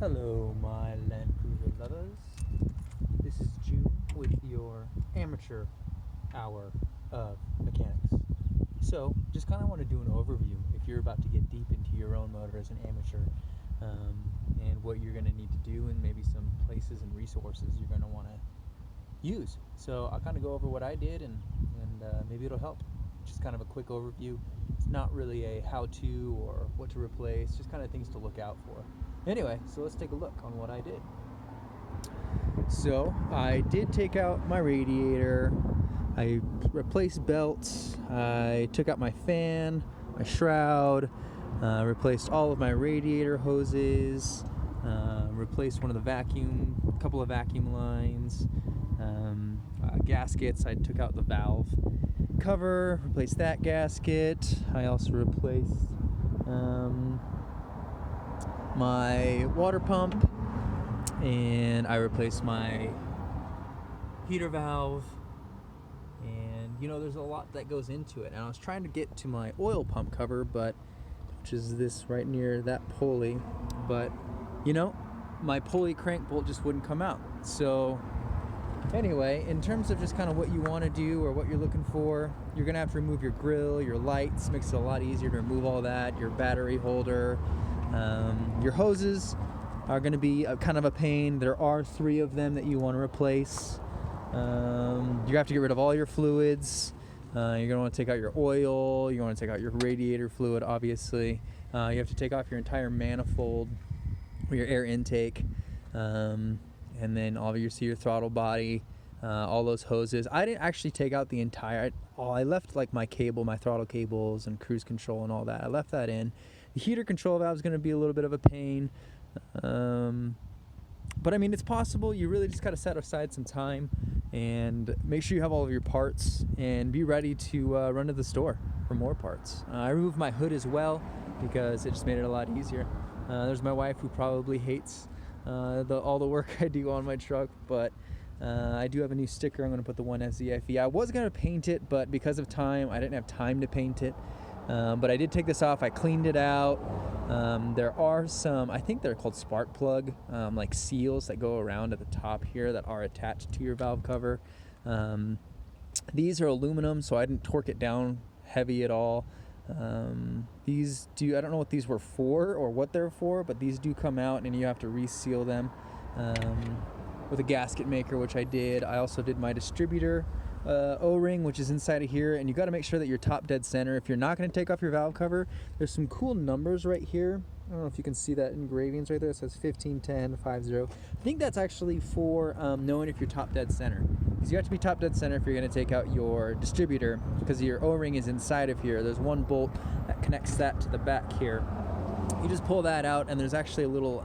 Hello, my Land Cruiser lovers. This is June with your amateur hour of mechanics. So, just kind of want to do an overview if you're about to get deep into your own motor as an amateur, and what you're going to need to do, and maybe some places and resources you're going to want to use. So, I'll kind of go over what I did, and maybe it'll help. Just kind of a quick overview. It's not really a how-to or what to replace, just kind of things to look out for. Anyway, so let's take a look on what I did. So I did take out my radiator, I replaced belts, I took out my fan, my shroud, replaced all of my radiator hoses, replaced one of the couple of vacuum lines, gaskets. I took out the valve cover, replaced that gasket. I also replaced my water pump, and I replaced my heater valve, and there's a lot that goes into it. And I was trying to get to my oil pump cover, which is this right near that pulley, but my pulley crank bolt just wouldn't come out. So anyway, in terms of just kind of what you want to do or what you're looking for, you're gonna have to remove your grill, your lights. Makes it a lot easier to remove all that, your battery holder. Your hoses are going to be kind of a pain. There are 3 of them that you want to replace. You have to get rid of all your fluids. You're going to want to take out your oil. You want to take out your radiator fluid, obviously. You have to take off your entire manifold or your air intake. And then obviously your throttle body, all those hoses. I didn't actually take out the entire, I left like my cable, my throttle cables and cruise control and all that. I left that in. The heater control valve is going to be a little bit of a pain, but I mean, it's possible. You really just got to set aside some time and make sure you have all of your parts and be ready to run to the store for more parts. I removed my hood as well because it just made it a lot easier. There's my wife, who probably hates all the work I do on my truck, but I do have a new sticker. I'm going to put the 1SZFE. I was going to paint it, but because of time, I didn't have time to paint it. But I did take this off. I cleaned it out. There are some, I think they're called spark plug, like seals that go around at the top here that are attached to your valve cover. These are aluminum, so I didn't torque it down heavy at all. These do, I don't know what these were for or what they're for, but these do come out and you have to reseal them with a gasket maker, which I did. I also did my distributor O-ring, which is inside of here, and you got to make sure that you're top dead center. If you're not going to take off your valve cover, there's some cool numbers right here. I don't know if you can see that engravings right there. It says 1510 50. I think that's actually for knowing if you're top dead center, because you have to be top dead center if you're going to take out your distributor, because your O-ring is inside of here. There's one bolt that connects that to the back here. You just pull that out, and there's actually a little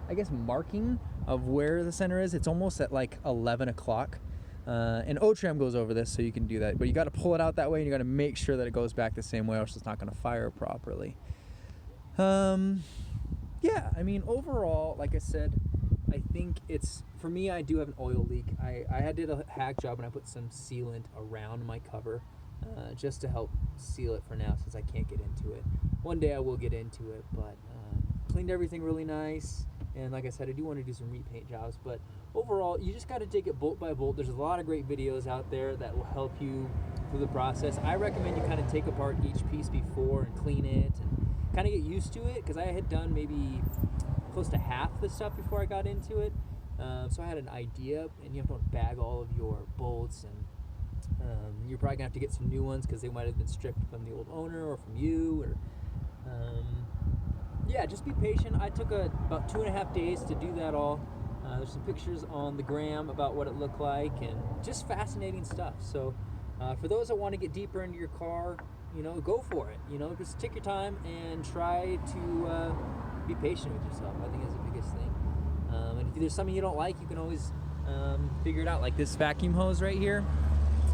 I guess marking of where the center is. It's almost at like 11 o'clock. And O-tram goes over this, so you can do that, but you got to pull it out that way, and you got to make sure that it goes back the same way, or else it's not going to fire properly. Yeah, I mean, overall, like I said, I think for me, I do have an oil leak. I did a hack job and I put some sealant around my cover, just to help seal it for now, since I can't get into it. One day I will get into it, but cleaned everything really nice. And like I said, I do want to do some repaint jobs, but overall, you just got to take it bolt by bolt. There's a lot of great videos out there that will help you through the process. I recommend you kind of take apart each piece before and clean it and kind of get used to it, because I had done maybe close to half the stuff before I got into it. So I had an idea, and you have to bag all of your bolts, and you're probably going to have to get some new ones because they might have been stripped from the old owner or from you, or yeah, just be patient. I took about 2.5 days to do that all. There's some pictures on the gram about what it looked like, and just fascinating stuff. So for those that want to get deeper into your car, go for it. Just take your time and try to be patient with yourself. I think that's the biggest thing. And if there's something you don't like, you can always figure it out. Like this vacuum hose right here.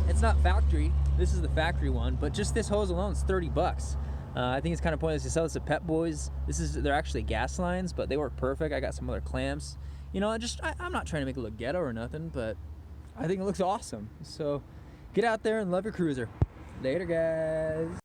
It's not factory. This is the factory one, but just this hose alone is 30 bucks. I think it's kind of pointless to sell this at Pep Boys. They're actually gas lines, but they work perfect. I got some other clamps. I'm not trying to make it look ghetto or nothing, but I think it looks awesome. So get out there and love your cruiser. Later, guys.